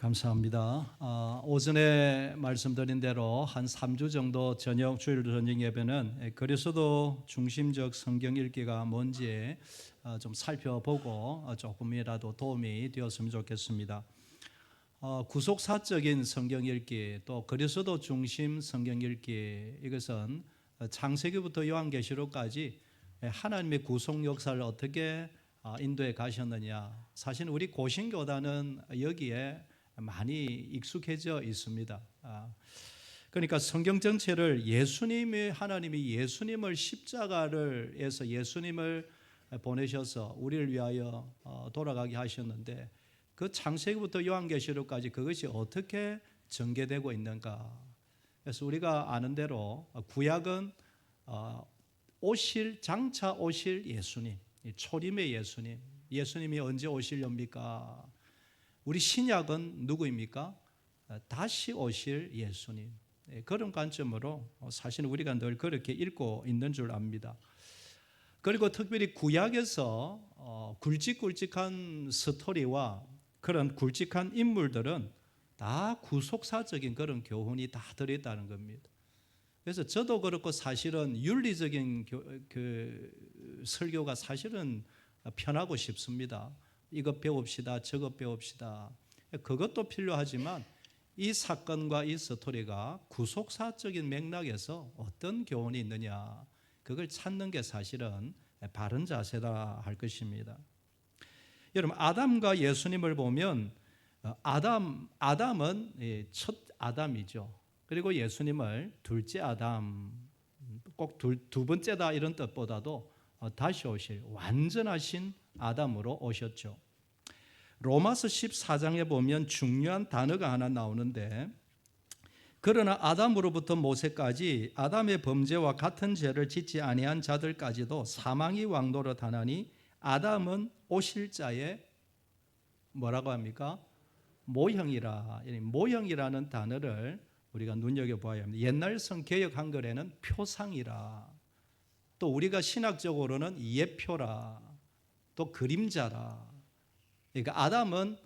감사합니다. 오전에 말씀드린 대로 한 3주 정도 주일 저녁 예배는 그리스도 중심적 성경 읽기가 뭔지 좀 살펴보고 조금이라도 도움이 되었으면 좋겠습니다. 구속사적인 성경 읽기 또 그리스도 중심 성경 읽기, 이것은 창세기부터 요한계시록까지 하나님의 구속 역사를 어떻게 인도해 가셨느냐, 사실 우리 고신교단은 여기에 많이 익숙해져 있습니다. 그러니까 성경 전체를 하나님이 예수님을 십자가를 해서 예수님을 보내셔서 우리를 위하여 돌아가게 하셨는데, 그 창세기부터 요한계시록까지 그것이 어떻게 전개되고 있는가. 그래서 우리가 아는 대로 구약은 장차 오실 예수님, 초림의 예수님이 언제 오시렵니까? 우리 신약은 누구입니까? 다시 오실 예수님. 그런 관점으로 사실 우리가 늘 그렇게 읽고 있는 줄 압니다. 그리고 특별히 구약에서 굵직굵직한 스토리와 그런 굵직한 인물들은 다 구속사적인 그런 교훈이 다 들어있다는 겁니다. 그래서 저도 그렇고 사실은 윤리적인 설교가 사실은 편하고 싶습니다. 이것 배웁시다, 저것 배웁시다. 그것도 필요하지만 이 사건과 이 스토리가 구속사적인 맥락에서 어떤 교훈이 있느냐, 그걸 찾는 게 사실은 바른 자세다 할 것입니다. 여러분, 아담과 예수님을 보면 아담은 첫 아담이죠. 그리고 예수님을 둘째 아담, 꼭 두 번째다 이런 뜻보다도 다시 오실 완전하신 아담으로 오셨죠. 로마서 14장에 보면 중요한 단어가 하나 나오는데, 그러나 아담으로부터 모세까지 아담의 범죄와 같은 죄를 짓지 아니한 자들까지도 사망이 왕노릇하나니 아담은 오실 자의 뭐라고 합니까? 모형이라. 모형이라는 단어를 우리가 눈여겨봐야 합니다. 옛날 성개역 한글에는 표상이라, 또 우리가 신학적으로는 예표라, 또 그림자라. 그러니까 아담은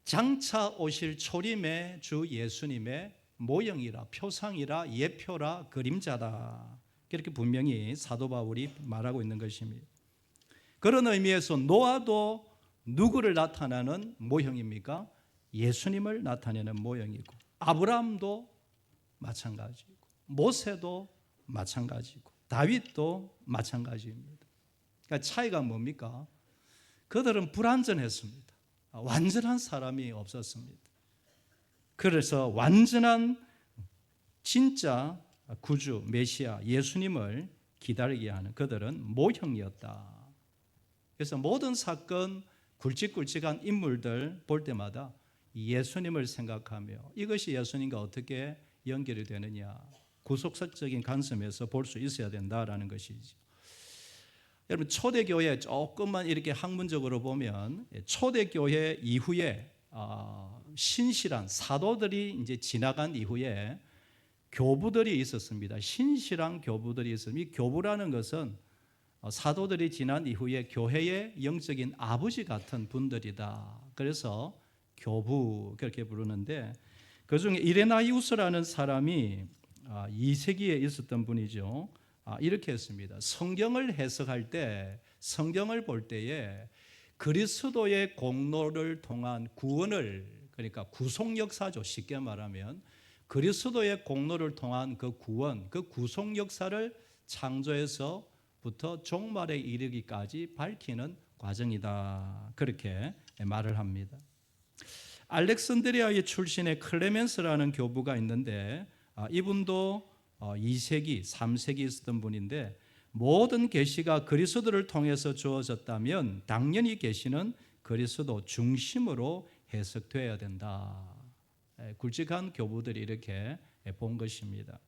장차 오실 초림의 주 예수님의 모형이라, 표상이라, 예표라, 그림자다. 그렇게 분명히 사도 바울이 말하고 있는 것입니다. 그런 의미에서 노아도 누구를 나타내는 모형입니까? 예수님을 나타내는 모형이고, 아브라함도 마찬가지고, 모세도 마찬가지고, 다윗도 마찬가지입니다. 그러니까 차이가 뭡니까? 그들은 불완전했습니다. 완전한 사람이 없었습니다. 그래서 완전한 진짜 구주 메시아 예수님을 기다리게 하는 그들은 모형이었다. 그래서 모든 사건, 굵직굵직한 인물들 볼 때마다 예수님을 생각하며 이것이 예수님과 어떻게 연결이 되느냐, 구속사적인 관점에서 볼 수 있어야 된다라는 것이죠. 여러분, 초대교회 조금만 이렇게 학문적으로 보면 초대교회 이후에 신실한 사도들이 이제 지나간 이후에 교부들이 있었습니다. 신실한 교부들이 있었습니다. 이 교부라는 것은 사도들이 지난 이후에 교회의 영적인 아버지 같은 분들이다. 그래서 교부 그렇게 부르는데, 그중에 이레나이우스라는 사람이 2세기에 있었던 분이죠. 이렇게 했습니다. 성경을 해석할 때, 성경을 볼 때에 그리스도의 공로를 통한 구원을, 그러니까 구속 역사죠. 쉽게 말하면 그리스도의 공로를 통한 그 구원, 그 구속 역사를 창조에서부터 종말에 이르기까지 밝히는 과정이다. 그렇게 말을 합니다. 알렉산드리아의 출신의 클레멘스라는 교부가 있는데, 이분도 2세기, 3세기 있었던 분인데, 모든 계시가 그리스도를 통해서 주어졌다면 당연히 계시는 그리스도 중심으로 해석되어야 된다. 굵직한 교부들이 이렇게 본 것입니다.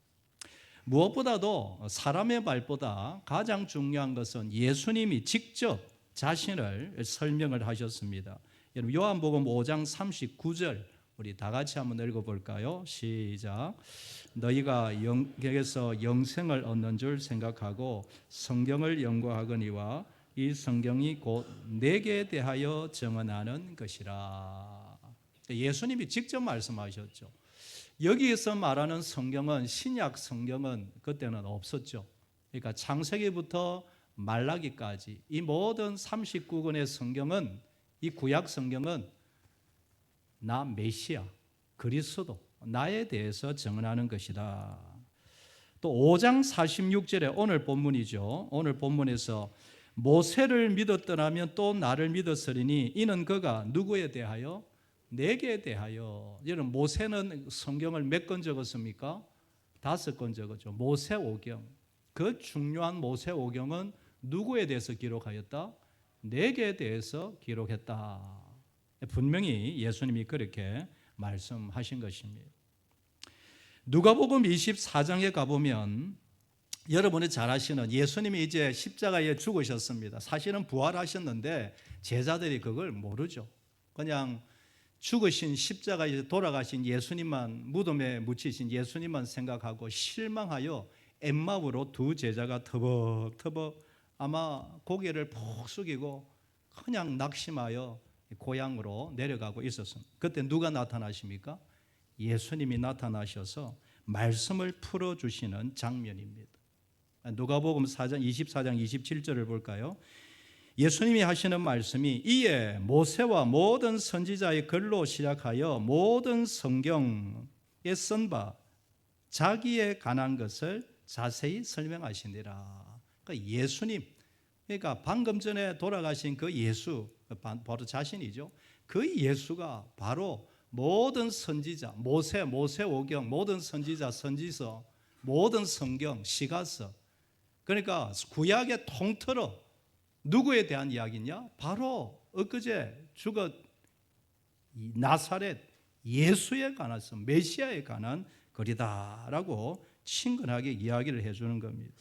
무엇보다도 사람의 말보다 가장 중요한 것은 예수님이 직접 자신을 설명을 하셨습니다. 요한복음 5장 39절 우리 다 같이 한번 읽어볼까요? 시작. 너희가 영에서 영생을 얻는 줄 생각하고 성경을 연구하거니와 이 성경이 곧 내게 대하여 증언하는 것이라. 예수님이 직접 말씀하셨죠. 여기에서 말하는 성경은 신약 성경은 그때는 없었죠. 그러니까 창세기부터 말라기까지 이 모든 39권의 성경은, 이 구약 성경은 나 메시아, 그리스도, 나에 대해서 증언하는 것이다. 또 5장 46절에 오늘 본문이죠. 오늘 본문에서 모세를 믿었더라면 또 나를 믿었으리니 이는 그가 누구에 대하여? 내게 대하여. 여러분, 모세는 성경을 몇 권 적었습니까? 5권 적었죠. 모세오경. 그 중요한 모세오경은 누구에 대해서 기록하였다? 내게 대해서 기록했다. 분명히 예수님이 그렇게 말씀하신 것입니다. 누가복음 24장에 가보면 여러분이 잘 아시는 예수님이 이제 십자가에 죽으셨습니다. 사실은 부활하셨는데 제자들이 그걸 모르죠. 그냥 죽으신 십자가에 돌아가신 예수님만, 무덤에 묻히신 예수님만 생각하고 실망하여 엠마오로 두 제자가 터벅터벅 아마 고개를 푹 숙이고 그냥 낙심하여 고향으로 내려가고 있었습니다. 그때 누가 나타나십니까? 예수님이 나타나셔서 말씀을 풀어주시는 장면입니다. 누가복음 4장 24장 27절을 볼까요? 예수님이 하시는 말씀이 이에 모세와 모든 선지자의 글로 시작하여 모든 성경에 쓴 바 자기에 관한 것을 자세히 설명하시니라. 그러니까 예수님, 그러니까 방금 전에 돌아가신 그 예수, 바로 자신이죠. 그 예수가 바로 모든 선지자, 모세오경, 모든 선지자, 선지서, 모든 성경, 시가서, 그러니까 구약의 통틀어 누구에 대한 이야기냐? 바로 엊그제 죽었 나사렛 예수에 관해서, 메시아에 관한 글이다라고 친근하게 이야기를 해주는 겁니다.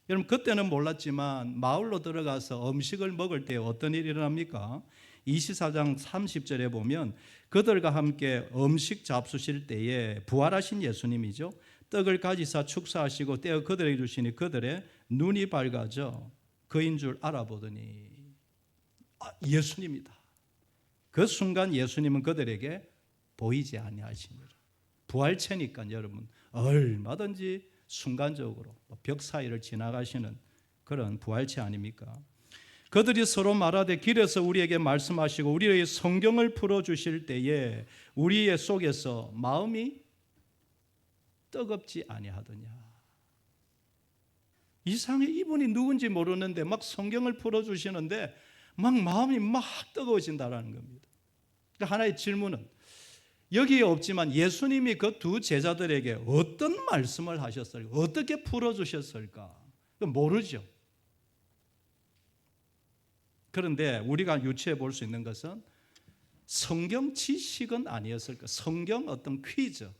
여러분, 그때는 몰랐지만 마을로 들어가서 음식을 먹을 때 어떤 일이 일어납니까? 24장 30절에 보면 그들과 함께 음식 잡수실 때에 부활하신 예수님이죠. 떡을 가지사 축사하시고 떼어 그들에게 주시니 그들의 눈이 밝아져 그인 줄 알아보더니 예수님이다. 그 순간 예수님은 그들에게 보이지 아니하시니라. 부활체니까 여러분 얼마든지 순간적으로 벽 사이를 지나가시는 그런 부활체 아닙니까? 그들이 서로 말하되 길에서 우리에게 말씀하시고 우리의 성경을 풀어주실 때에 우리의 속에서 마음이 뜨겁지 아니하더냐. 이상해, 이분이 누군지 모르는데 막 성경을 풀어주시는데 막 마음이 막 뜨거워진다는 겁니다. 그러니까 하나의 질문은 여기에 없지만 예수님이 그 두 제자들에게 어떤 말씀을 하셨을까? 어떻게 풀어주셨을까? 모르죠. 그런데 우리가 유추해 볼 수 있는 것은 성경 지식은 아니었을까? 성경 어떤 퀴즈,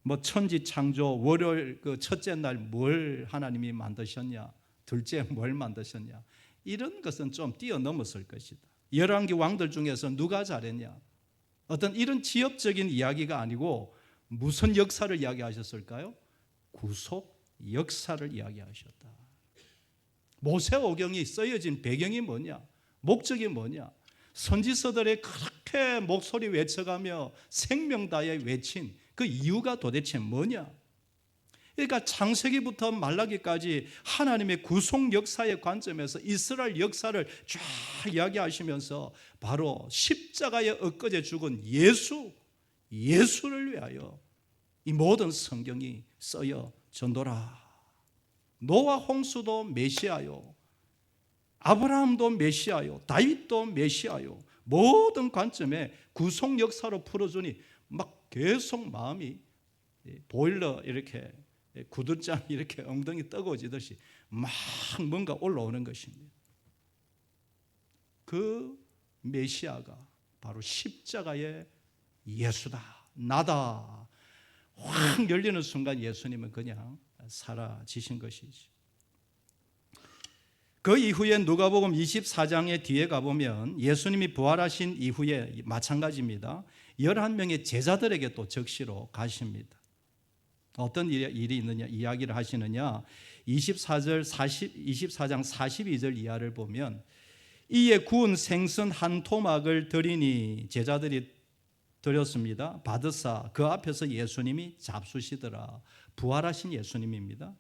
뭐 천지 창조, 월요일 그 첫째 날 뭘 하나님이 만드셨냐, 둘째 뭘 만드셨냐, 이런 것은 좀 뛰어넘었을 것이다. 열왕기 왕들 중에서 누가 잘했냐, 어떤 이런 지엽적인 이야기가 아니고 무슨 역사를 이야기하셨을까요? 구속 역사를 이야기하셨다. 모세오경이 쓰여진 배경이 뭐냐, 목적이 뭐냐, 선지서들이 그렇게 목소리 외쳐가며 생명 다해 외친 그 이유가 도대체 뭐냐. 그러니까 창세기부터 말라기까지 하나님의 구속 역사의 관점에서 이스라엘 역사를 쫙 이야기하시면서 바로 십자가에 엊그제 죽은 예수를 위하여 이 모든 성경이 쓰여졌노라. 노아 홍수도 메시아요, 아브라함도 메시아요, 다윗도 메시아요. 모든 관점에 구속 역사로 풀어주니 막 계속 마음이 보일러 이렇게 구두장 이렇게 엉덩이 뜨거워지듯이 막 뭔가 올라오는 것입니다. 그 메시아가 바로 십자가의 예수다, 나다. 확 열리는 순간 예수님은 그냥 사라지신 것이지. 그 이후에 누가복음 24장의 뒤에 가보면 예수님이 부활하신 이후에 마찬가지입니다. 11명의 제자들에게 또 적시로 가십니다. 어떤 일이 있느냐, 이야기를 하시느냐. 24장 42절 이하를 보면 이에 구운 생선 한 토막을 드리니 제자들이 드렸습니다. 받으사 그 앞에서 예수님이 잡수시더라. 부활하신 예수님입니다.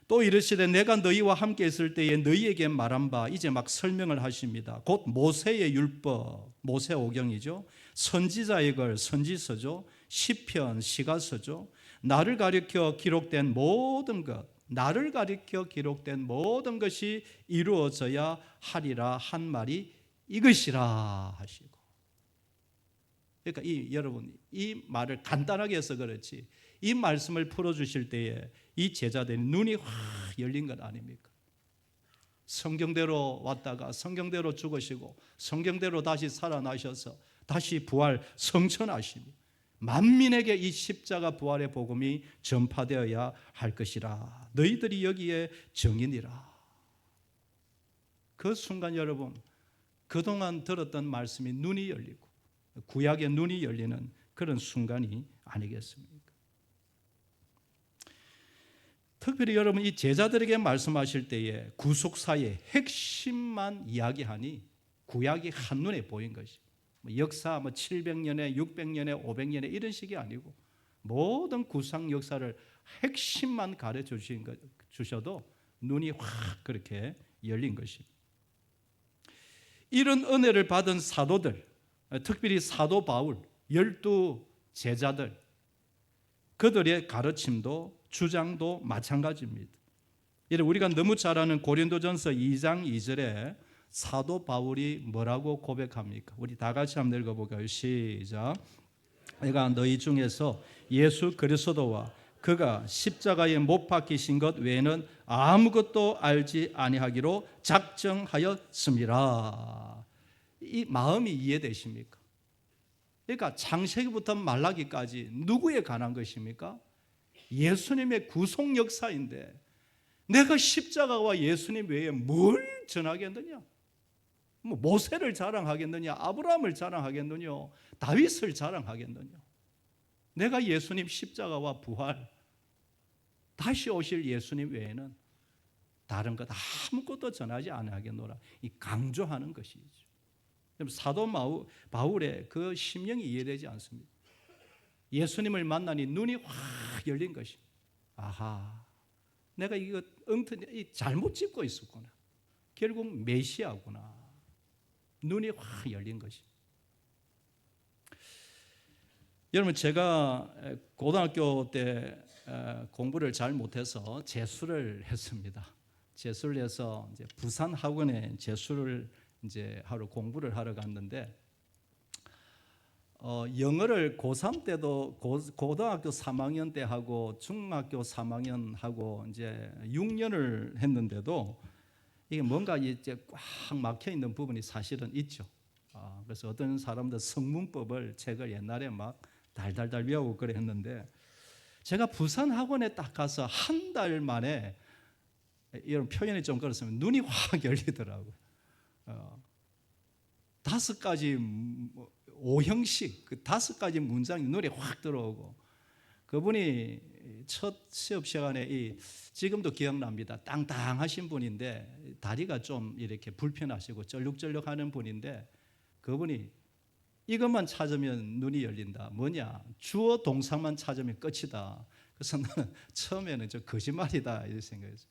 또 이르시되 내가 너희와 함께 있을 때에 너희에게 말한 바, 이제 막 설명을 하십니다. 곧 모세의 율법, 모세오경이죠. 선지자의 글, 선지서죠. 시편, 시가서죠. 나를 가리켜 기록된 모든 것, 나를 가리켜 기록된 모든 것이 이루어져야 하리라 한 말이 이것이라 하시고. 그러니까 여러분, 이 말을 간단하게 해서 그렇지, 이 말씀을 풀어주실 때에 이 제자들이 눈이 확 열린 것 아닙니까? 성경대로 왔다가 성경대로 죽으시고 성경대로 다시 살아나셔서 다시 부활 성천하시니 만민에게 이 십자가 부활의 복음이 전파되어야 할 것이라. 너희들이 여기에 증인이라. 그 순간 여러분, 그동안 들었던 말씀이 눈이 열리고 구약의 눈이 열리는 그런 순간이 아니겠습니까? 특별히 여러분, 이 제자들에게 말씀하실 때에 구속사의 핵심만 이야기하니 구약이 한눈에 보인 것이, 역사 700년에 600년에 500년에 이런 식이 아니고 모든 구상 역사를 핵심만 가르쳐 주셔도 눈이 확 그렇게 열린 것입니다. 이런 은혜를 받은 사도들, 특별히 사도 바울, 12 제자들, 그들의 가르침도 주장도 마찬가지입니다. 우리가 너무 잘 아는 고린도전서 2장 2절에 사도 바울이 뭐라고 고백합니까? 우리 다 같이 한번 읽어볼까요? 시작. 내가 너희 중에서 예수 그리스도와 그가 십자가에 못 박히신 것 외에는 아무것도 알지 아니하기로 작정하였습니다. 이 마음이 이해되십니까? 그러니까 창세기부터 말라기까지 누구에 관한 것입니까? 예수님의 구속 역사인데 내가 십자가와 예수님 외에 뭘 전하겠느냐? 모세를 자랑하겠느냐? 아브라함을 자랑하겠느냐? 다윗을 자랑하겠느냐? 내가 예수님 십자가와 부활, 다시 오실 예수님 외에는 다른 것 아무것도 전하지 아니하겠노라. 이 강조하는 것이죠. 사도 바울의 그 심령이 이해되지 않습니다. 예수님을 만나니 눈이 확 열린 것입니다. 아하, 내가 이거 잘못 짚고 있었구나. 결국 메시아구나. 눈이 확 열린 것입니다. 여러분, 제가 고등학교 때 공부를 잘 못해서 재수를 했습니다. 재수를 해서 이제 부산 학원에 재수를 이제 하러 공부를 하러 갔는데, 영어를 고3 때도 고등학교 3학년 때 하고 중학교 3학년 하고 이제 6년을 했는데도 이게 뭔가 이제 꽉 막혀 있는 부분이 사실은 있죠. 그래서 어떤 사람들 성문법을 책을 옛날에 막 달달달 외우고 그래 했는데, 제가 부산 학원에 딱 가서 한 달 만에, 이런 표현이 좀 그렇습니다. 눈이 확 열리더라고요. 5가지 오형식, 그 5가지 문장이 눈에 확 들어오고, 그분이 첫 수업 시간에 지금도 기억납니다. 땅땅하신 분인데 다리가 좀 이렇게 불편하시고 쩔룩쩔룩하는 분인데, 그분이 이것만 찾으면 눈이 열린다. 뭐냐? 주어 동사만 찾으면 끝이다. 그래서 나는 처음에는 저 거짓말이다 이렇게 생각했어요.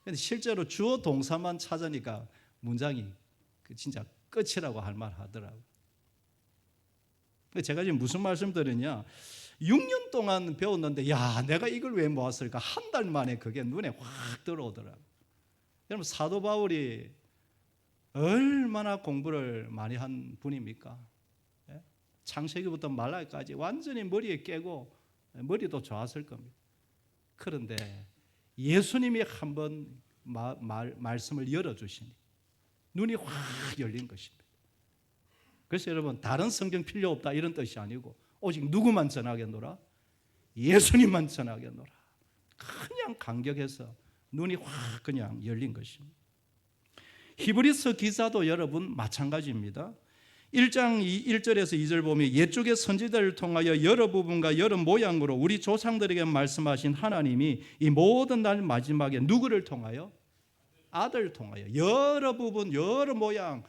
근데 실제로 주어 동사만 찾으니까 문장이 진짜 끝이라고 할 말 하더라고요. 제가 지금 무슨 말씀 드리냐, 6년 동안 배웠는데 야, 내가 이걸 왜 모았을까? 한 달 만에 그게 눈에 확 들어오더라고요. 여러분, 사도 바울이 얼마나 공부를 많이 한 분입니까? 창세기부터 말라기까지 완전히 머리에 깨고 머리도 좋았을 겁니다. 그런데 예수님이 한번 말씀을 열어주시니 눈이 확 열린 것입니다. 그래서 여러분, 다른 성경 필요 없다 이런 뜻이 아니고 오직 누구만 전하겠노라? 예수님만 전하겠노라. 그냥 감격해서 눈이 확 그냥 열린 것입니다. 히브리서 기사도 여러분 마찬가지입니다. 1장 1절에서 2절 보면 옛적의 선지자를 통하여 여러 부분과 여러 모양으로 우리 조상들에게 말씀하신 하나님이 이 모든 날 마지막에 누구를 통하여? 아들을 통하여 여러 부분, 여러 모양,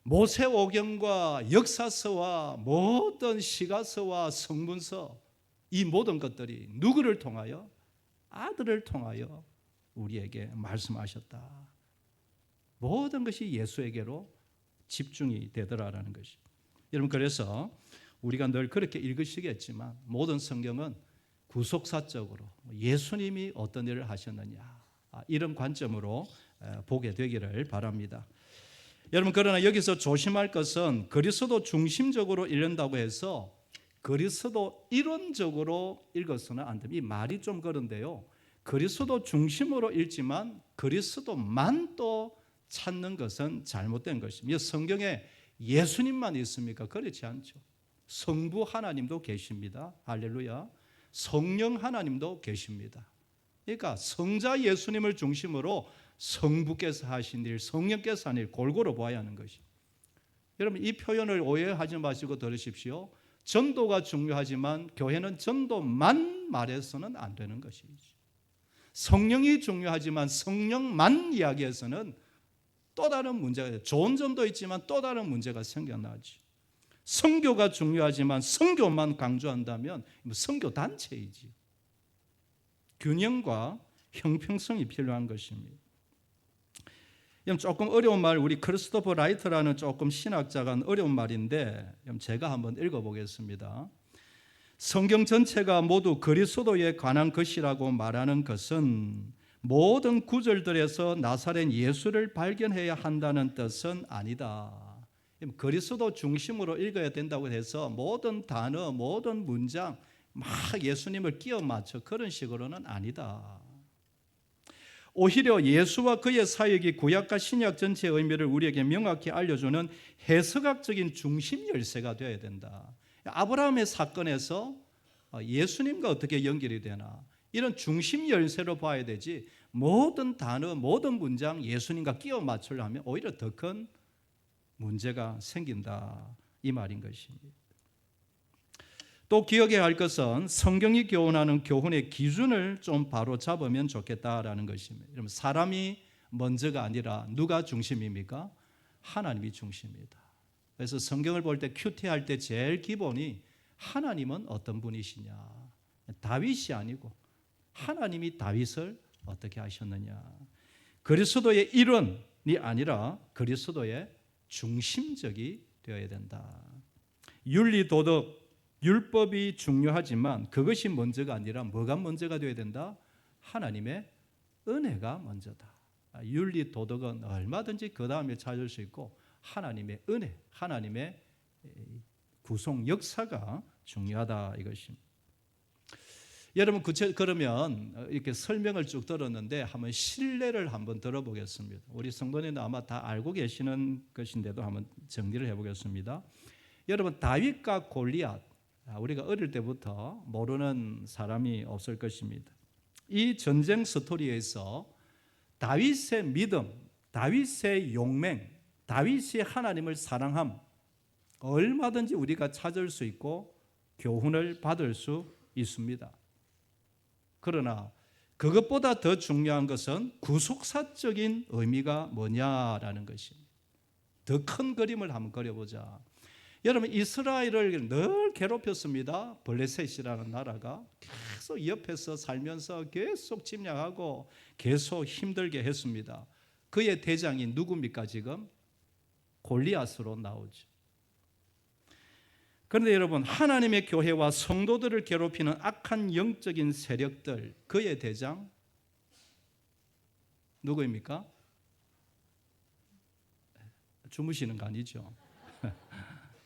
모세오경과 역사서와 모든 시가서와 성문서, 이 모든 것들이 누구를 통하여? 아들을 통하여 우리에게 말씀하셨다. 모든 것이 예수에게로 집중이 되더라라는 것이. 여러분, 그래서 우리가 늘 그렇게 읽으시겠지만 모든 성경은 구속사적으로 예수님이 어떤 일을 하셨느냐, 이런 관점으로 보게 되기를 바랍니다. 여러분, 그러나 여기서 조심할 것은 그리스도 중심적으로 읽는다고 해서 그리스도 이론적으로 읽어서는 안 됩니다. 이 말이 좀 그런데요, 그리스도 중심으로 읽지만 그리스도만 또 찾는 것은 잘못된 것입니다. 성경에 예수님만 있습니까? 그렇지 않죠. 성부 하나님도 계십니다. 할렐루야. 성령 하나님도 계십니다. 그러니까 성자 예수님을 중심으로 성부께서 하신 일, 성령께서 하신 일 골고루 봐야 하는 것이. 여러분, 이 표현을 오해하지 마시고 들으십시오. 전도가 중요하지만 교회는 전도만 말해서는 안 되는 것이지. 성령이 중요하지만 성령만 이야기해서는 또 다른 문제가 있어요. 좋은 점도 있지만 또 다른 문제가 생겨나지. 선교가 중요하지만 선교만 강조한다면 선교 단체이지. 균형과 형평성이 필요한 것입니다. 조금 어려운 말, 우리 크리스토퍼 라이트라는 조금 신학자가 한 어려운 말인데 제가 한번 읽어보겠습니다. 성경 전체가 모두 그리스도에 관한 것이라고 말하는 것은 모든 구절들에서 나사렛 예수를 발견해야 한다는 뜻은 아니다. 그리스도 중심으로 읽어야 된다고 해서 모든 단어, 모든 문장 막 예수님을 끼워 맞춰 그런 식으로는 아니다. 오히려 예수와 그의 사역이 구약과 신약 전체의 의미를 우리에게 명확히 알려주는 해석학적인 중심 열쇠가 되어야 된다. 아브라함의 사건에서 예수님과 어떻게 연결이 되나, 이런 중심 열쇠로 봐야 되지, 모든 단어, 모든 문장 예수님과 끼워 맞추려 하면 오히려 더 큰 문제가 생긴다, 이 말인 것입니다. 또 기억해야 할 것은 성경이 교훈하는 교훈의 기준을 좀 바로 잡으면 좋겠다라는 것입니다. 여러분, 사람이 먼저가 아니라 누가 중심입니까? 하나님이 중심이다. 그래서 성경을 볼 때 큐티할 때 제일 기본이 하나님은 어떤 분이시냐, 다윗이 아니고 하나님이 다윗을 어떻게 하셨느냐, 그리스도의 이론이 아니라 그리스도의 중심적이 되어야 된다. 윤리, 도덕, 율법이 중요하지만 그것이 먼저가 아니라 뭐가 먼저가 되어야 된다? 하나님의 은혜가 먼저다. 윤리, 도덕은 얼마든지 그 다음에 찾을 수 있고 하나님의 은혜, 하나님의 구속 역사가 중요하다, 이것입니다. 여러분, 그러면 이렇게 설명을 쭉 들었는데 한번 신뢰를 한번 들어보겠습니다. 우리 성도님도 아마 다 알고 계시는 것인데도 한번 정리를 해보겠습니다. 여러분, 다윗과 골리앗, 우리가 어릴 때부터 모르는 사람이 없을 것입니다. 이 전쟁 스토리에서 다윗의 믿음, 다윗의 용맹, 다윗이 하나님을 사랑함, 얼마든지 우리가 찾을 수 있고 교훈을 받을 수 있습니다. 그러나 그것보다 더 중요한 것은 구속사적인 의미가 뭐냐라는 것입니다. 더 큰 그림을 한번 그려보자. 여러분, 이스라엘을 늘 괴롭혔습니다. 블레셋이라는 나라가 계속 옆에서 살면서 계속 침략하고 계속 힘들게 했습니다. 그의 대장이 누굽니까? 지금 골리앗으로 나오죠. 그런데 여러분, 하나님의 교회와 성도들을 괴롭히는 악한 영적인 세력들, 그의 대장 누구입니까? 주무시는 거 아니죠?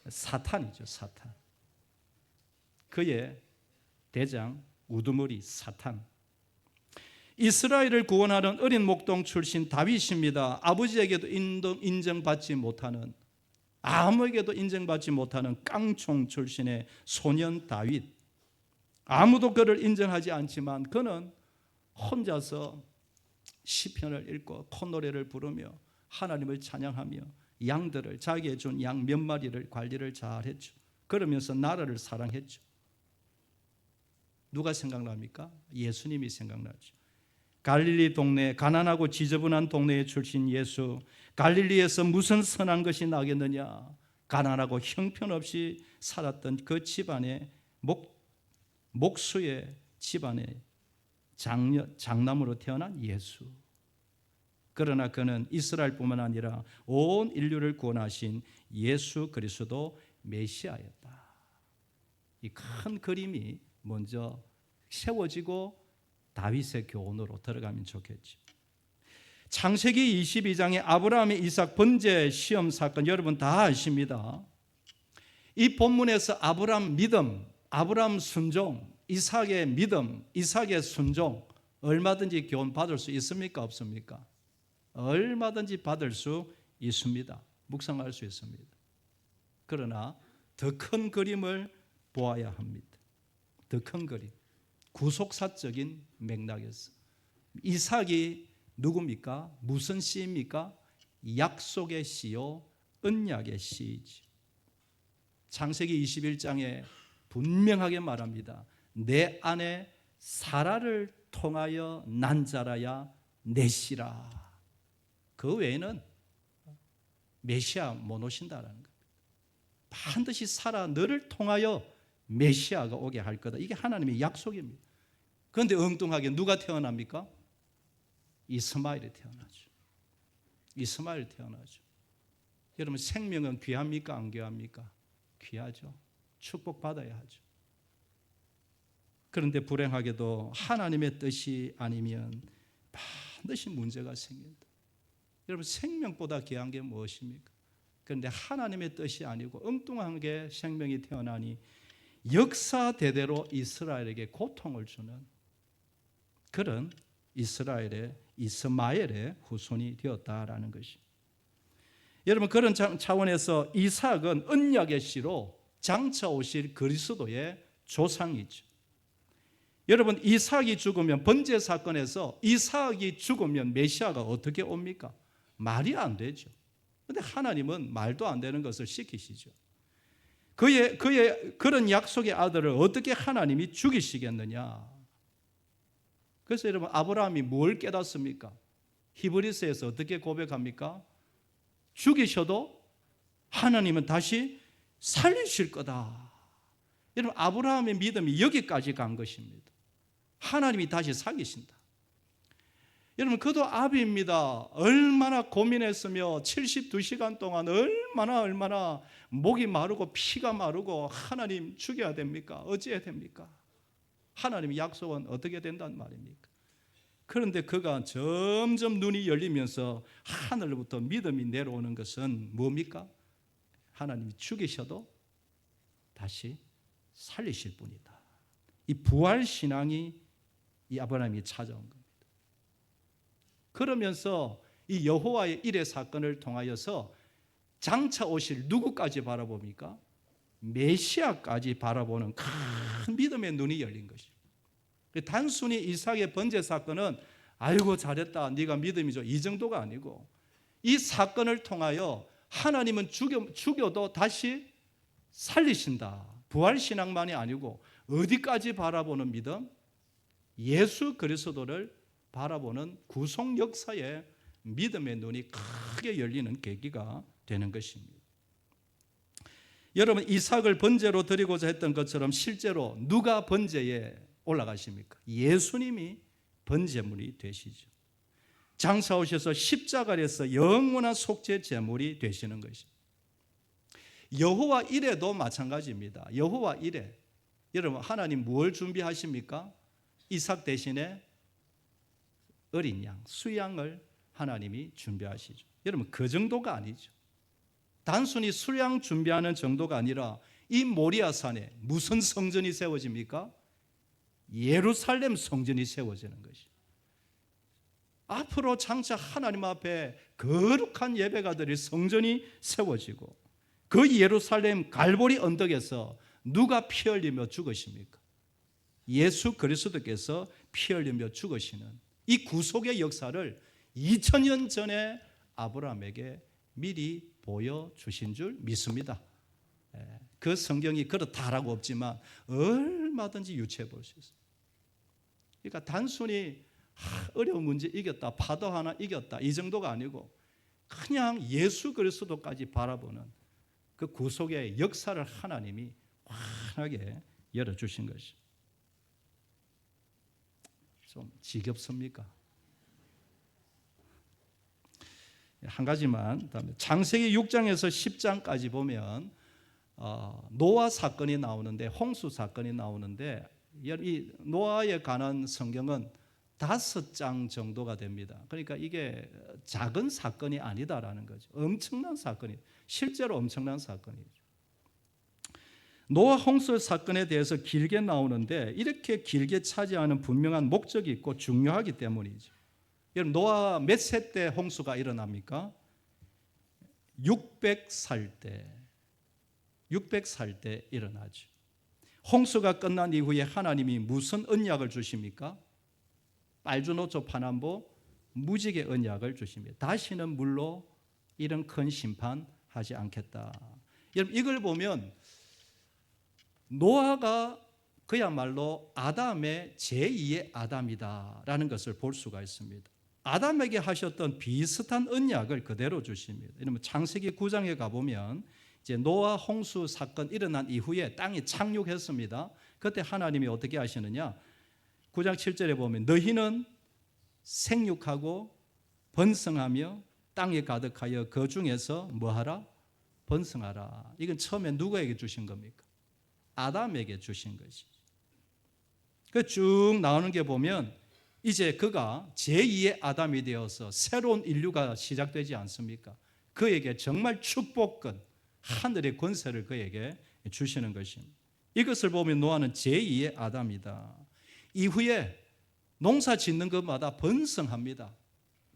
사탄이죠, 사탄. 그의 대장 우두머리 사탄. 이스라엘을 구원하는 어린 목동 출신 다윗입니다. 아버지에게도 인정받지 못하는, 아무에게도 인정받지 못하는 깡총 출신의 소년 다윗. 아무도 그를 인정하지 않지만 그는 혼자서 시편을 읽고 콧노래를 부르며 하나님을 찬양하며 양들을, 자기에 준 양 몇 마리를 관리를 잘했죠. 그러면서 나라를 사랑했죠. 누가 생각납니까? 예수님이 생각나죠. 갈릴리 동네, 가난하고 지저분한 동네에 출신 예수, 갈릴리에서 무슨 선한 것이 나겠느냐? 가난하고 형편없이 살았던 그 집안의 목수의 집안의 장남으로 태어난 예수. 그러나 그는 이스라엘뿐만 아니라 온 인류를 구원하신 예수 그리스도 메시아였다. 이 큰 그림이 먼저 세워지고 다윗의 교훈으로 들어가면 좋겠지. 창세기 22장의 아브라함의 이삭 번제 시험 사건 여러분 다 아십니다. 이 본문에서 아브라함 믿음, 아브라함 순종, 이삭의 믿음, 이삭의 순종 얼마든지 교훈 받을 수 있습니까? 없습니까? 얼마든지 받을 수 있습니다. 묵상할 수 있습니다. 그러나 더 큰 그림을 보아야 합니다. 더 큰 그림, 구속사적인 맥락에서 이삭이 누굽니까? 무슨 씨입니까? 약속의 씨요 언약의 씨이지. 창세기 21장에 분명하게 말합니다. 내 아내 사라를 통하여 난 자라야 내 씨라. 그 외에는 메시아 못 오신다라는 겁니다. 반드시 사라 너를 통하여 메시아가 오게 할 거다. 이게 하나님의 약속입니다. 그런데 엉뚱하게 누가 태어납니까? 이스마엘이 태어나죠. 이스마엘 태어나죠. 여러분 생명은 귀합니까? 안 귀합니까? 귀하죠. 축복받아야 하죠. 그런데 불행하게도 하나님의 뜻이 아니면 반드시 문제가 생긴다. 여러분 생명보다 귀한 게 무엇입니까? 그런데 하나님의 뜻이 아니고 엉뚱하게 생명이 태어나니 역사대대로 이스라엘에게 고통을 주는 그런 이스마엘의 후손이 되었다라는 것이. 여러분 그런 차원에서 이삭은 언약의 씨로 장차 오실 그리스도의 조상이죠. 여러분 이삭이 죽으면 번제 사건에서 이삭이 죽으면 메시아가 어떻게 옵니까? 말이 안 되죠. 그런데 하나님은 말도 안 되는 것을 시키시죠. 그의 그런 약속의 아들을 어떻게 하나님이 죽이시겠느냐? 그래서 여러분 아브라함이 뭘 깨닫습니까? 히브리서에서 어떻게 고백합니까? 죽이셔도 하나님은 다시 살리실 거다. 여러분 아브라함의 믿음이 여기까지 간 것입니다. 하나님이 다시 살리신다. 여러분 그도 아비입니다. 얼마나 고민했으며 72시간 동안 얼마나 목이 마르고 피가 마르고 하나님 죽여야 됩니까? 어찌해야 됩니까? 하나님의 약속은 어떻게 된단 말입니까? 그런데 그가 점점 눈이 열리면서 하늘로부터 믿음이 내려오는 것은 뭡니까? 하나님이 죽이셔도 다시 살리실 분이다. 이 부활신앙이 이 아브라함이 찾아온 겁니다. 그러면서 이 여호와의 일의 사건을 통하여서 장차 오실 누구까지 바라봅니까? 메시아까지 바라보는 큰 믿음의 눈이 열린 것이죠. 단순히 이삭의 번제 사건은 아이고 잘했다 네가 믿음이죠 이 정도가 아니고 이 사건을 통하여 하나님은 죽여도 다시 살리신다. 부활신앙만이 아니고 어디까지 바라보는 믿음? 예수 그리스도를 바라보는 구속 역사의 믿음의 눈이 크게 열리는 계기가 되는 것입니다. 여러분 이삭을 번제로 드리고자 했던 것처럼 실제로 누가 번제에 올라가십니까? 예수님이 번제물이 되시죠. 장차 오셔서 십자가에서 영원한 속죄 제물이 되시는 것입니다. 여호와 일에도 마찬가지입니다. 여호와 일에 여러분 하나님 뭘 준비하십니까? 이삭 대신에 어린 양, 수양을 하나님이 준비하시죠. 여러분 그 정도가 아니죠. 단순히 수양 준비하는 정도가 아니라 이 모리아산에 무슨 성전이 세워집니까? 예루살렘 성전이 세워지는 것이. 앞으로 장차 하나님 앞에 거룩한 예배가 드릴 성전이 세워지고 그 예루살렘 갈보리 언덕에서 누가 피 흘리며 죽으십니까? 예수 그리스도께서 피 흘리며 죽으시는 이 구속의 역사를 2000년 전에 아브라함에게 미리 보여주신 줄 믿습니다. 그 성경이 그렇다라고 없지만 얼마든지 유추해 볼 수 있습니다. 그러니까 단순히 어려운 문제 이겼다, 파도 하나 이겼다, 이 정도가 아니고 그냥 예수 그리스도까지 바라보는 그 구속의 역사를 하나님이 환하게 열어주신 것이. 좀 지겹습니까? 한 가지만, 창세기 6장에서 10장까지 보면 노아 사건이 나오는데, 홍수 사건이 나오는데, 이 노아에 관한 성경은 5장 정도가 됩니다. 그러니까 이게 작은 사건이 아니다라는 거죠. 엄청난 사건이, 실제로 엄청난 사건이죠. 노아 홍수 사건에 대해서 길게 나오는데 이렇게 길게 차지하는 분명한 목적이 있고 중요하기 때문이죠. 여러분, 노아 몇 세 때 홍수가 일어납니까? 600살 때 일어나죠. 홍수가 끝난 이후에 하나님이 무슨 언약을 주십니까? 빨주노초 파남보 무지개 언약을 주십니다. 다시는 물로 이런 큰 심판하지 않겠다. 여러분, 이걸 보면 노아가 그야말로 아담의 제2의 아담이다라는 것을 볼 수가 있습니다. 아담에게 하셨던 비슷한 언약을 그대로 주십니다. 이러면 창세기 9장에 가보면 이제 노아 홍수 사건 일어난 이후에 땅이 착륙했습니다. 그때 하나님이 어떻게 하시느냐? 9장 7절에 보면 너희는 생육하고 번성하며 땅에 가득하여 그 중에서 뭐하라? 번성하라. 이건 처음에 누구에게 주신 겁니까? 아담에게 주신 것이죠. 그 쭉 나오는 게 보면 이제 그가 제2의 아담이 되어서 새로운 인류가 시작되지 않습니까? 그에게 정말 축복권, 하늘의 권세를 그에게 주시는 것입니다. 이것을 보면 노아는 제2의 아담이다. 이후에 농사 짓는 것마다 번성합니다.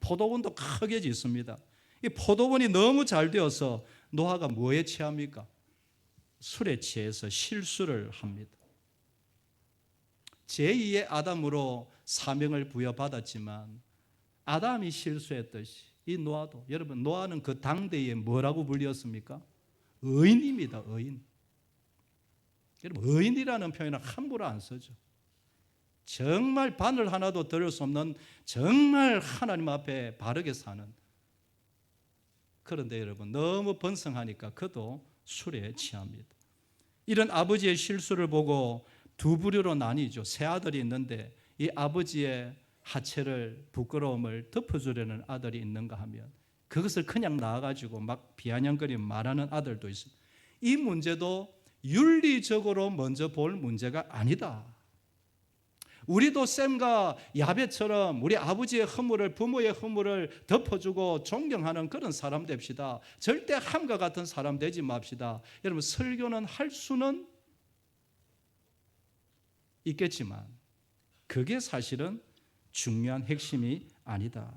포도원도 크게 짓습니다. 이 포도원이 너무 잘 되어서 노아가 뭐에 취합니까? 술에 취해서 실수를 합니다. 제2의 아담으로 사명을 부여받았지만 아담이 실수했듯이 이 노아도, 여러분, 노아는 그 당대에 뭐라고 불렸습니까? 의인입니다. 의인. 여러분, 의인이라는 표현은 함부로 안 쓰죠. 정말 바늘 하나도 들을 수 없는, 정말 하나님 앞에 바르게 사는. 그런데 여러분, 너무 번성하니까 그도 술에 취합니다. 이런 아버지의 실수를 보고 두 부류로 나뉘죠. 세 아들이 있는데 이 아버지의 하체를, 부끄러움을 덮어주려는 아들이 있는가 하면 그것을 그냥 나와가지고 막 비아냥거리며 말하는 아들도 있습니다. 이 문제도 윤리적으로 먼저 볼 문제가 아니다. 우리도 셈과 야벳처럼 우리 아버지의 허물을, 부모의 허물을 덮어주고 존경하는 그런 사람 됩시다. 절대 함과 같은 사람 되지 맙시다. 여러분, 설교는 할 수는 있겠지만 그게 사실은 중요한 핵심이 아니다.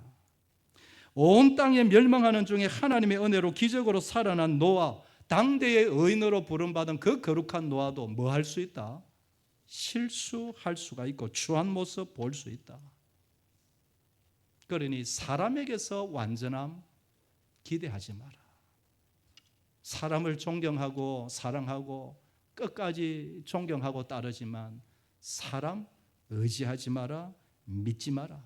온 땅에 멸망하는 중에 하나님의 은혜로 기적으로 살아난 노아, 당대의 의인으로 부름받은 그 거룩한 노아도 뭐 할 수 있다? 실수할 수가 있고 추한 모습 볼 수 있다. 그러니 사람에게서 완전함 기대하지 마라. 사람을 존경하고 사랑하고 끝까지 존경하고 따르지만 사람 의지하지 마라, 믿지 마라.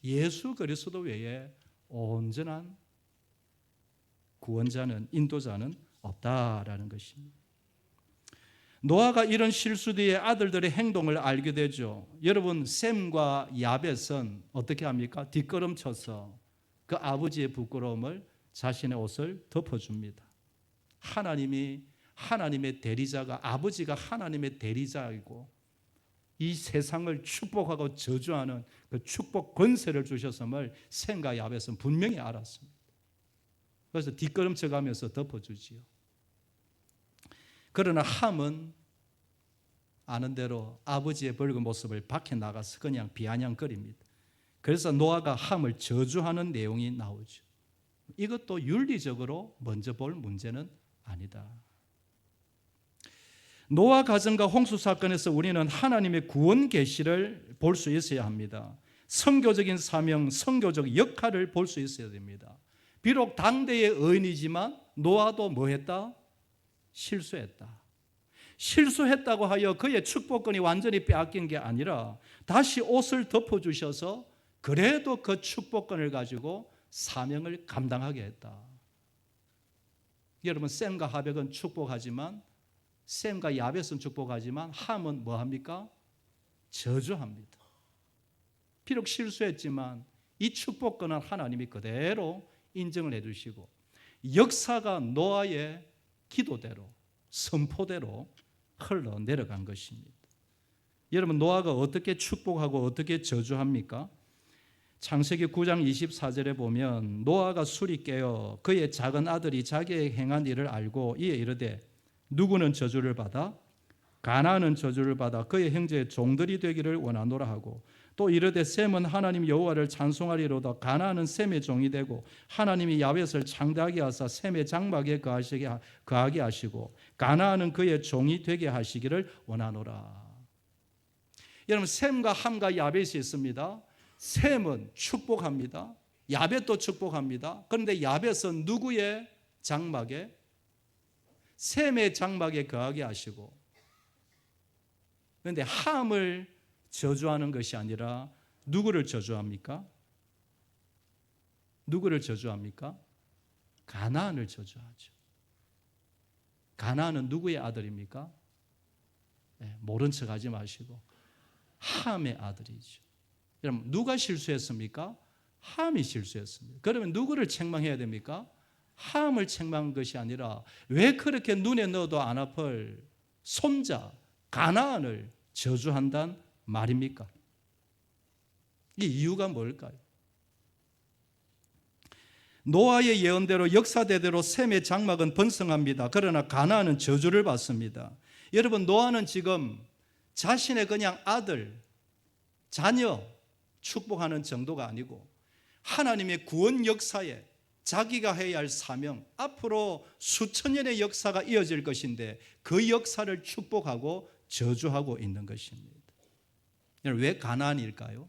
예수 그리스도 외에 온전한 구원자는, 인도자는 없다라는 것입니다. 노아가 이런 실수 뒤에 아들들의 행동을 알게 되죠. 여러분, 셈과 야벳은 어떻게 합니까? 뒷걸음쳐서 그 아버지의 부끄러움을 자신의 옷을 덮어줍니다. 하나님의 대리자가, 아버지가 하나님의 대리자이고 이 세상을 축복하고 저주하는 그 축복 권세를 주셨음을 셈과 야벳은 분명히 알았습니다. 그래서 뒷걸음쳐가면서 덮어주지요. 그러나 함은 아는 대로 아버지의 벌금 모습을 밖에 나가서 그냥 비아냥거립니다. 그래서 노아가 함을 저주하는 내용이 나오죠. 이것도 윤리적으로 먼저 볼 문제는 아니다. 노아 가정과 홍수 사건에서 우리는 하나님의 구원 계시를 볼 수 있어야 합니다. 선교적인 사명, 선교적 역할을 볼 수 있어야 됩니다. 비록 당대의 의인이지만 노아도 뭐 했다? 실수했다. 실수했다고 하여 그의 축복권이 완전히 빼앗긴 게 아니라 다시 옷을 덮어주셔서 그래도 그 축복권을 가지고 사명을 감당하게 했다. 여러분, 셈과 하백은 축복하지만, 셈과 야벳은 축복하지만 함은 뭐합니까? 저주합니다. 비록 실수했지만 이 축복권은 하나님이 그대로 인정을 해주시고 역사가 노아의 기도대로, 선포대로 흘러내려간 것입니다. 여러분, 노아가 어떻게 축복하고 어떻게 저주합니까? 창세기 9장 24절에 보면 노아가 술이 깨어 그의 작은 아들이 자기의 행한 일을 알고 이에 이르되 누구는 저주를 받아 가나안은 저주를 받아 그의 형제의 종들이 되기를 원하노라 하고 또 이르되 셈은 하나님 여호와를 찬송하리로다 가나안은 셈의 종이 되고 하나님이 야벳을 창대하게 하사 셈의 장막에 거하게 하시고 가나안은 그의 종이 되게 하시기를 원하노라. 여러분, 셈과 함과 야벳이 있습니다. 셈은 축복합니다. 야벳도 축복합니다. 그런데 야벳은 누구의 장막에? 셈의 장막에 거하게 하시고, 그런데 함을 저주하는 것이 아니라 누구를 저주합니까? 누구를 저주합니까? 가나안을 저주하죠. 가나안은 누구의 아들입니까? 모른 척하지 마시고 함의 아들이죠. 여러분, 누가 실수했습니까? 함이 실수했습니다. 그러면 누구를 책망해야 됩니까? 함을 책망한 것이 아니라 왜 그렇게 눈에 넣어도 안 아플 손자 가나안을 저주한단 말입니까? 이 이유가 뭘까요? 노아의 예언대로 역사대대로 셈의 장막은 번성합니다. 그러나 가나안은 저주를 받습니다. 여러분, 노아는 지금 자신의 그냥 아들, 자녀 축복하는 정도가 아니고 하나님의 구원 역사에 자기가 해야 할 사명, 앞으로 수천 년의 역사가 이어질 것인데 그 역사를 축복하고 저주하고 있는 것입니다. 왜 가나안일까요?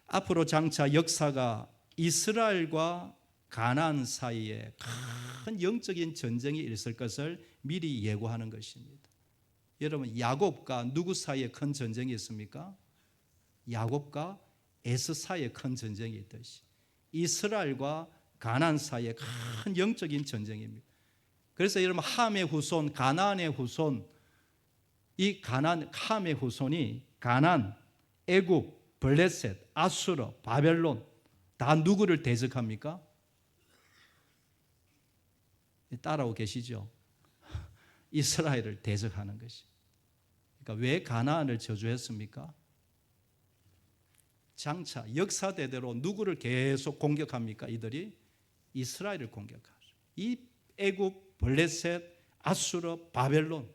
앞으로 장차 역사가 이스라엘과 가나안 사이에 큰 영적인 전쟁이 있을 것을 미리 예고하는 것입니다. 여러분, 야곱과 누구 사이에 큰 전쟁이 있습니까? 야곱과 에서 사이에 큰 전쟁이 있듯이 이스라엘과 가나안 사이에 큰 영적인 전쟁입니다. 그래서 여러분, 함의 후손, 가나안의 후손, 이 함의 후손이 가나안, 애굽, 블레셋, 아수르, 바벨론 다 누구를 대적합니까? 따라오고 계시죠? 이스라엘을 대적하는 것이. 그러니까 왜 가나안을 저주했습니까? 장차 역사대대로 누구를 계속 공격합니까? 이들이 이스라엘을 공격하죠. 이 애굽, 블레셋, 아수르, 바벨론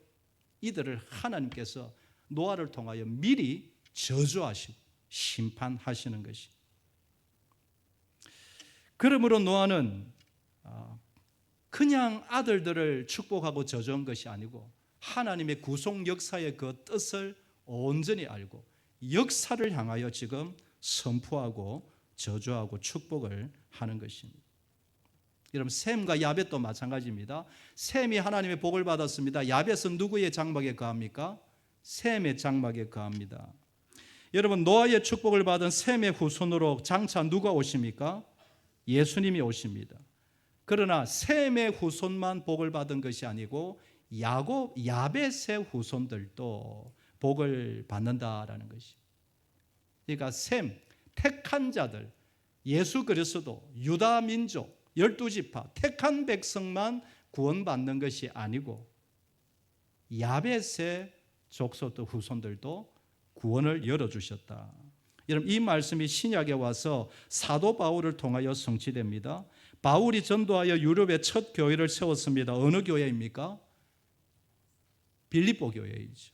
이들을 하나님께서 노아를 통하여 미리 저주하시고 심판하시는 것이. 그러므로 노아는 그냥 아들들을 축복하고 저주한 것이 아니고 하나님의 구속 역사의 그 뜻을 온전히 알고 역사를 향하여 지금 선포하고 저주하고 축복을 하는 것입니다. 여러분, 셈과 야벳도 마찬가지입니다. 셈이 하나님의 복을 받았습니다. 야벳은 누구의 장막에 거합니까? 셈의 장막에 거합니다. 여러분, 노아의 축복을 받은 셈의 후손으로 장차 누가 오십니까? 예수님이 오십니다. 그러나 셈의 후손만 복을 받은 것이 아니고 야벳의 후손들도 복을 받는다라는 것입니다. 그러니까 셈, 택한 자들, 예수 그리스도, 유다 민족, 12지파, 택한 백성만 구원받는 것이 아니고 야벳의 족속도 후손들도 구원을 열어주셨다. 여러분, 이 말씀이 신약에 와서 사도 바울을 통하여 성취됩니다. 바울이 전도하여 유럽의 첫 교회를 세웠습니다. 어느 교회입니까? 빌립보 교회이죠.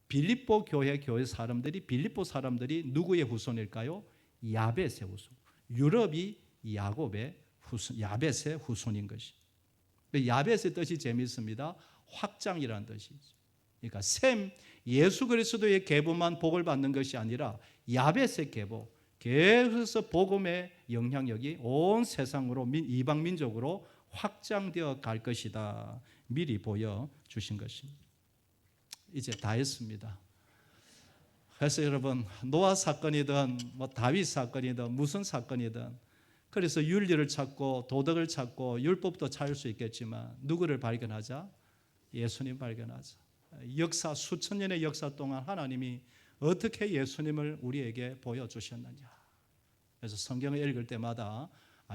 빌립보 교회 사람들이, 빌립보 사람들이 누구의 후손일까요? 야벳의 후손. 유럽이 야곱의 후손, 야벳의 후손인 것이. 야벳의 뜻이 재미있습니다. 확장이라는 뜻이죠. 그러니까 셈, 예수 그리스도의 계보만 복을 받는 것이 아니라 야벳의 계보, 계속해서 복음의 영향력이 온 세상으로 이방 민족으로 확장되어 갈 것이다. 미리 보여주신 것입니다. 이제 다 했습니다. 그래서 여러분, 노아 사건이든 다윗 사건이든 무슨 사건이든, 그래서 윤리를 찾고 도덕을 찾고 율법도 찾을 수 있겠지만 누구를 발견하자? 예수님 발견하자. 역사, 수천 년의 역사 동안 하나님이 어떻게 예수님을 우리에게 보여주셨느냐. 그래서 성경을 읽을 때마다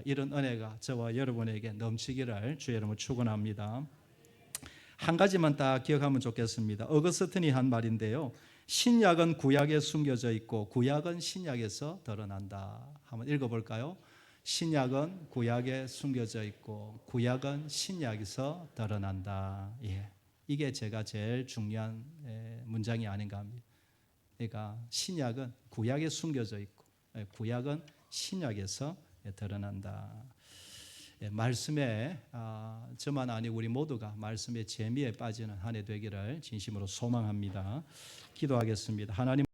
이런 은혜가 저와 여러분에게 넘치기를 주의 이름으로 축원합니다. 한 가지만 딱 기억하면 좋겠습니다. 어거스틴이 한 말인데요. 신약은 구약에 숨겨져 있고 구약은 신약에서 드러난다. 한번 읽어볼까요? 신약은 구약에 숨겨져 있고 구약은 신약에서 드러난다. 예, 이게 제가 제일 중요한 문장이 아닌가 합니다. 그러니까 신약은 구약에 숨겨져 있고 구약은 신약에서 드러난다. 말씀에 저만 아니고 우리 모두가 말씀의 재미에 빠지는 한 해 되기를 진심으로 소망합니다. 기도하겠습니다. 하나님